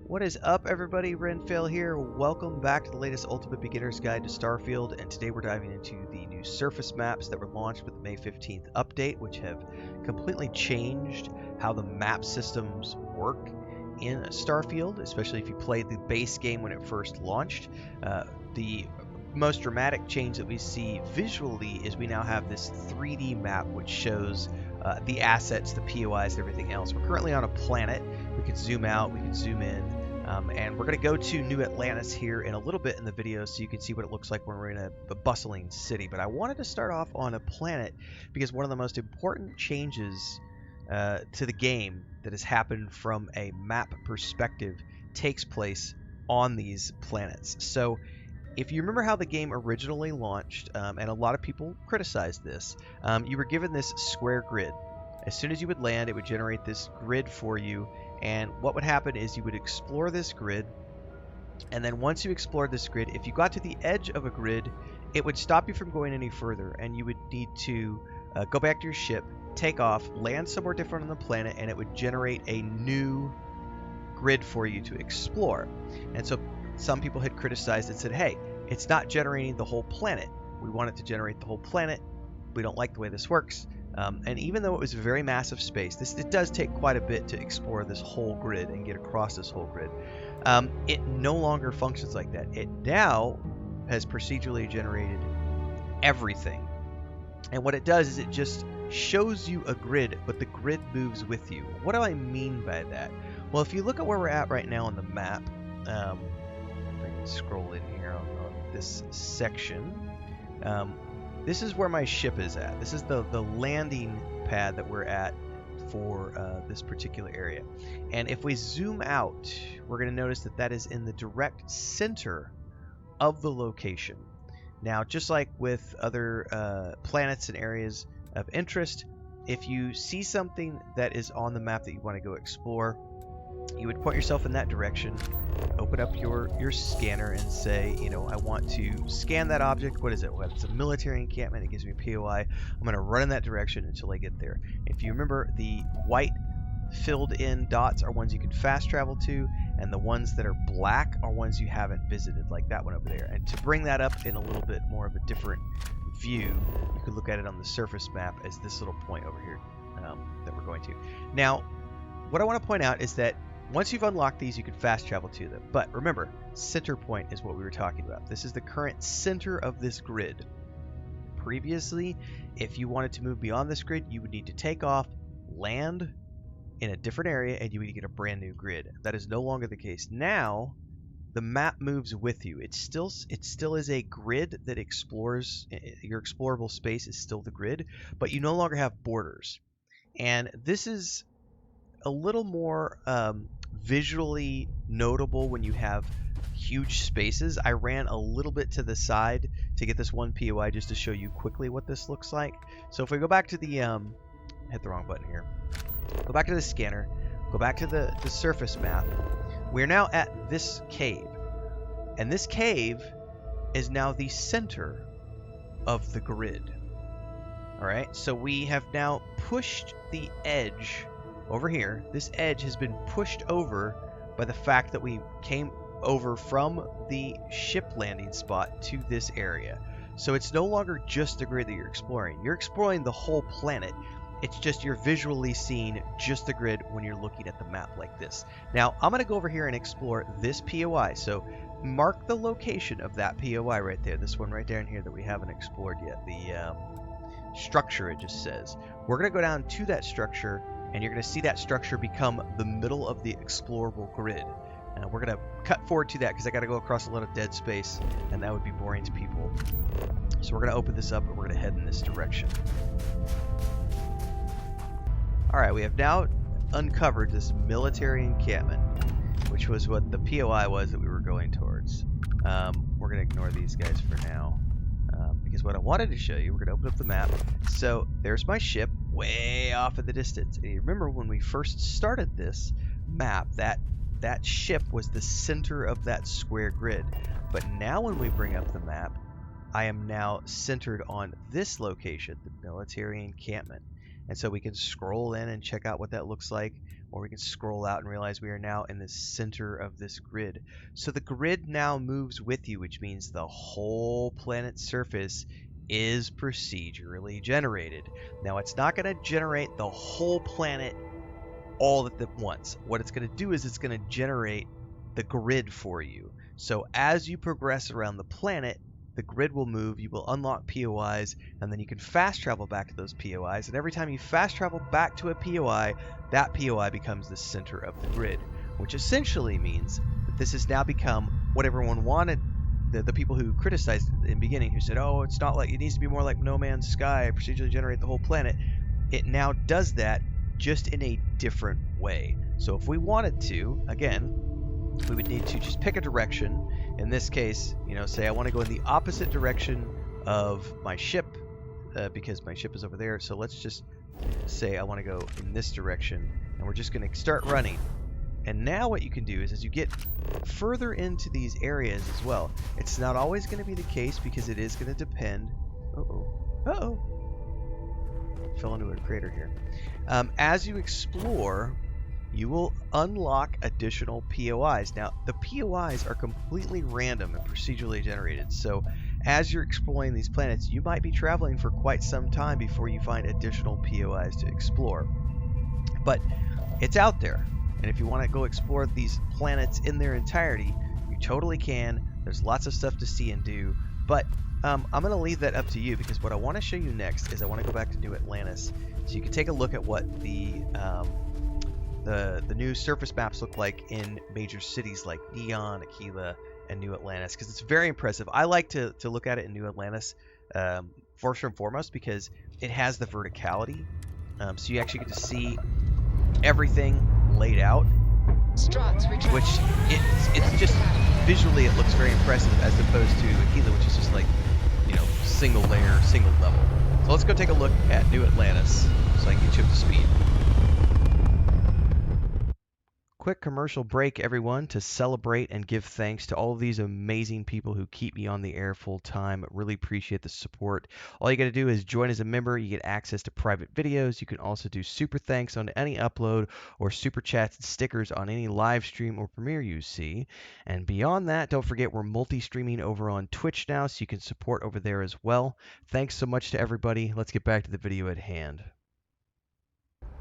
What is up, everybody? Renfail here. Welcome back to the latest Ultimate Beginner's Guide to Starfield, and today we're diving into the new surface maps that were launched with the May 15th update, which have completely changed how the map systems work in Starfield, especially if you played the base game when it first launched. The most dramatic change that we see visually is we now have this 3D map which shows the assets, the POIs, everything else. We're currently on a planet. We can zoom out, we can zoom in, and we're going to go to New Atlantis here in a little bit in the video so you can see what it looks like when we're in a bustling city. But I wanted to start off on a planet because one of the most important changes to the game that has happened from a map perspective takes place on these planets. So if you remember how the game originally launched, and a lot of people criticized this, you were given this square grid. As soon as you would land, it would generate this grid for you, and what would happen is you would explore this grid, and then once you explored this grid, if you got to the edge of a grid, it would stop you from going any further, and you would need to go back to your ship, take off, land somewhere different on the planet, and it would generate a new grid for you to explore. And so some people had criticized and said, hey, it's not generating the whole planet. We want it to generate the whole planet. We don't like the way this works. And even though it was a very massive space, it does take quite a bit to explore this whole grid and get across this whole grid. It no longer functions like that. It now has procedurally generated everything. And what it does is it just shows you a grid, but the grid moves with you. What do I mean by that? Well, if you look at where we're at right now on the map, if I can scroll in here on this section, this is where my ship is at. This is the landing pad that we're at for this particular area. And if we zoom out, we're going to notice that that is in the direct center of the location. Now, just like with other planets and areas of interest, if you see something that is on the map that you want to go explore, you would point yourself in that direction, open up your scanner and say, you know, I want to scan that object. What is it? Well, it's a military encampment. It gives me a POI. I'm going to run in that direction until I get there. If you remember, the white filled in dots are ones you can fast travel to, and the ones that are black are ones you haven't visited, like that one over there. And to bring that up in a little bit more of a different view, you could look at it on the surface map as this little point over here that we're going to. Now, what I want to point out is that once you've unlocked these, you can fast travel to them. But remember, center point is what we were talking about. This is the current center of this grid. Previously, if you wanted to move beyond this grid, you would need to take off, land in a different area, and you would get a brand new grid. That is no longer the case. Now, the map moves with you. It still is a grid that explores. Your explorable space is still the grid, but you no longer have borders. And this is a little more visually notable when you have huge spaces. I ran a little bit to the side to get this one POI just to show you quickly what this looks like. So if we go back to the hit the wrong button here. Go back to the scanner. Go back to the surface map. We're now at this cave. And this cave is now the center of the grid. Alright, so we have now pushed the edge over here. This edge has been pushed over by the fact that we came over from the ship landing spot to this area. So it's no longer just the grid that you're exploring. You're exploring the whole planet. It's just you're visually seeing just the grid when you're looking at the map like this. Now, I'm going to go over here and explore this POI. So mark the location of that POI right there. This one right down here that we haven't explored yet. The structure, it just says. We're going to go down to that structure, and you're going to see that structure become the middle of the explorable grid. We're going to cut forward to that because I got to go across a lot of dead space, and that would be boring to people. So we're going to open this up, and we're going to head in this direction. Alright, we have now uncovered this military encampment, which was what the POI was that we were going towards. We're going to ignore these guys for now. Because what I wanted to show you, we're going to open up the map. So there's my ship way off in the distance. And you remember when we first started this map, that ship was the center of that square grid. But now when we bring up the map, I am now centered on this location, the military encampment. And so we can scroll in and check out what that looks like, or we can scroll out and realize we are now in the center of this grid. So the grid now moves with you, which means the whole planet's surface is procedurally generated. Now, it's not going to generate the whole planet all at once. What it's going to do is it's going to generate the grid for you. So as you progress around the planet, the grid will move, you will unlock POIs, and then you can fast travel back to those POIs. And every time you fast travel back to a POI, that POI becomes the center of the grid, which essentially means that this has now become what everyone wanted. The people who criticized it in the beginning, who said, oh, it's not like, it needs to be more like No Man's Sky, procedurally generate the whole planet. It now does that, just in a different way. So if we wanted to, again, we would need to just pick a direction. In this case, say I want to go in the opposite direction of my ship, because my ship is over there. So let's just say I want to go in this direction, and we're just going to start running. And now what you can do is, as you get further into these areas as well, it's not always going to be the case, because it is going to depend. Fell into a crater here. As you explore, you will unlock additional POIs. Now, the POIs are completely random and procedurally generated. So as you're exploring these planets, you might be traveling for quite some time before you find additional POIs to explore. But it's out there. And if you want to go explore these planets in their entirety, you totally can. There's lots of stuff to see and do. But I'm going to leave that up to you, because what I want to show you next is I want to go back to New Atlantis, so you can take a look at what the new surface maps look like in major cities like Neon, Aquila, and New Atlantis, because it's very impressive. I like to look at it in New Atlantis first and foremost, because it has the verticality, so you actually get to see everything laid out, which it's just visually it looks very impressive, as opposed to Aquila, which is just like, single layer, single level. So let's go take a look at New Atlantis so I can get you up to speed. Quick commercial break, everyone, to celebrate and give thanks to all of these amazing people who keep me on the air full time. Really appreciate the support. All you got to do is join as a member. You get access to private videos. You can also do super thanks on any upload, or super chats and stickers on any live stream or premiere you see. And beyond that, don't forget we're multi-streaming over on Twitch now, so you can support over there as well. Thanks so much to everybody. Let's get back to the video at hand.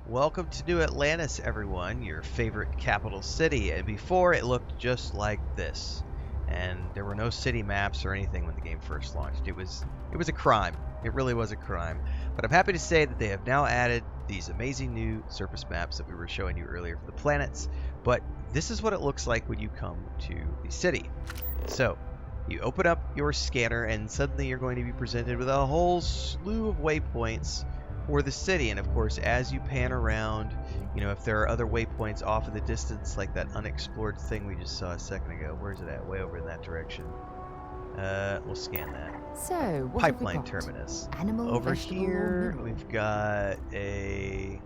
Welcome to New Atlantis, everyone, your favorite capital city. And before, it looked just like this, and there were no city maps or anything when the game first launched. It was a crime. It really was a crime. But I'm happy to say that they have now added these amazing new surface maps that we were showing you earlier for the planets. But this is what it looks like when you come to the city. So you open up your scanner, and suddenly you're going to be presented with a whole slew of waypoints for the city. And of course, as you pan around, if there are other waypoints off in the distance, like that unexplored thing we just saw a second ago. Where's it at? Way over in that direction. We'll scan that. So, what Pipeline have we got? terminus. Animal, Over vegetable, here, mineral. we've got a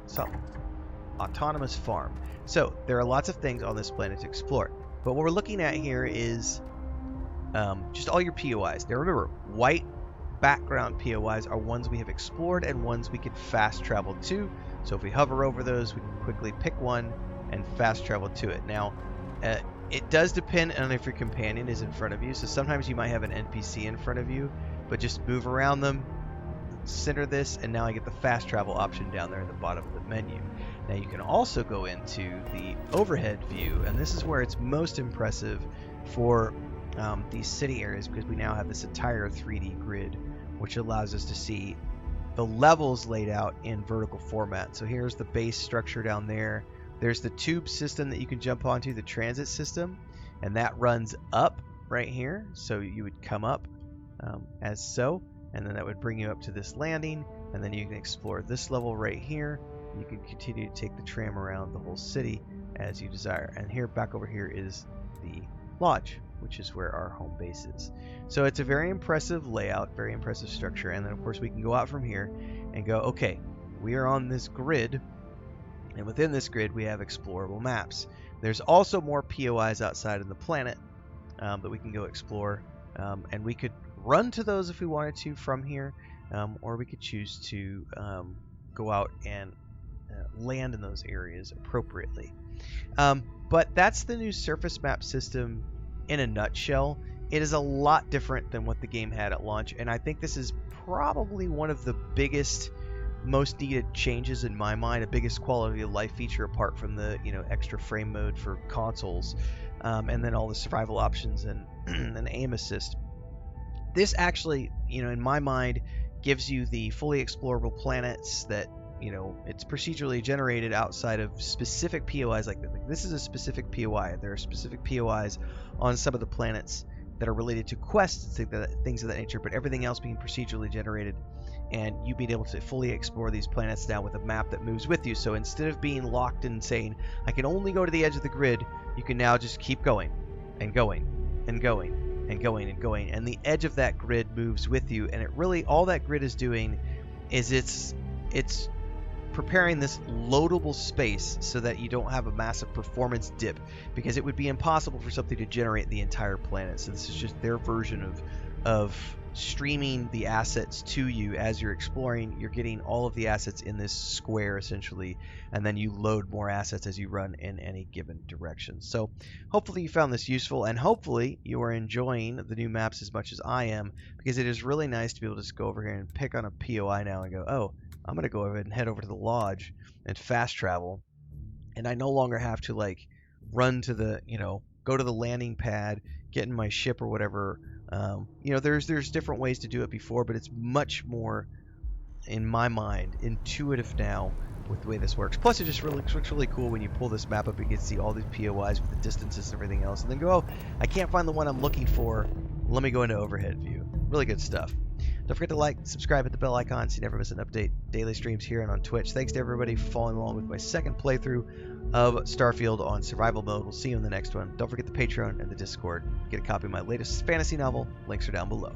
autonomous farm. So there are lots of things on this planet to explore. But what we're looking at here is just all your POIs. Now remember, white background POIs are ones we have explored and ones we can fast travel to. So if we hover over those, we can quickly pick one and fast travel to it. Now, it does depend on if your companion is in front of you. So sometimes you might have an NPC in front of you, but just move around them, center this, and now I get the fast travel option down there in the bottom of the menu. Now you can also go into the overhead view, and this is where it's most impressive for these city areas, because we now have this entire 3D grid, which allows us to see the levels laid out in vertical format. So here's the base structure down there. There's the tube system that you can jump onto, the transit system, and that runs up right here. So you would come up as so, and then that would bring you up to this landing, and then you can explore this level right here. You can continue to take the tram around the whole city as you desire. And here, back over here, is the lodge, which is where our home base is. So it's a very impressive layout, very impressive structure. And then of course we can go out from here and go, okay, we are on this grid, and within this grid we have explorable maps. There's also more POIs outside of the planet that we can go explore, and we could run to those if we wanted to from here, or we could choose to go out and land in those areas appropriately. But that's the new surface map system in a nutshell. It is a lot different than what the game had at launch, and I think this is probably one of the biggest, most needed changes in my mind, a biggest quality of life feature apart from the extra frame mode for consoles, and then all the survival options and and aim assist. This actually, in my mind, gives you the fully explorable planets that it's procedurally generated outside of specific POIs. Like this is a specific POI. There are specific POIs on some of the planets that are related to quests and things of that nature, but everything else being procedurally generated, and you being able to fully explore these planets now with a map that moves with you. So instead of being locked in saying, I can only go to the edge of the grid, you can now just keep going and going and going and going and going, and the edge of that grid moves with you. And it really, all that grid is doing is it's preparing this loadable space so that you don't have a massive performance dip, because it would be impossible for something to generate the entire planet. So this is just their version of streaming the assets to you as you're exploring. You're getting all of the assets in this square essentially, and then you load more assets as you run in any given direction. So hopefully you found this useful, and hopefully you are enjoying the new maps as much as I am, because it is really nice to be able to just go over here and pick on a POI now and go, oh, I'm going to go ahead and head over to the lodge and fast travel, and I no longer have to like run to the, go to the landing pad, get in my ship or whatever. There's different ways to do it before, but it's much more, in my mind, intuitive now with the way this works. Plus, it just looks really cool when you pull this map up. You can see all these POIs with the distances and everything else, and then go, oh, I can't find the one I'm looking for. Let me go into overhead view. Really good stuff. Don't forget to like, subscribe, hit the bell icon so you never miss an update. Daily streams here and on Twitch. Thanks to everybody for following along with my second playthrough of Starfield on survival mode. We'll see you in the next one. Don't forget the Patreon and the Discord. Get a copy of my latest fantasy novel. Links are down below.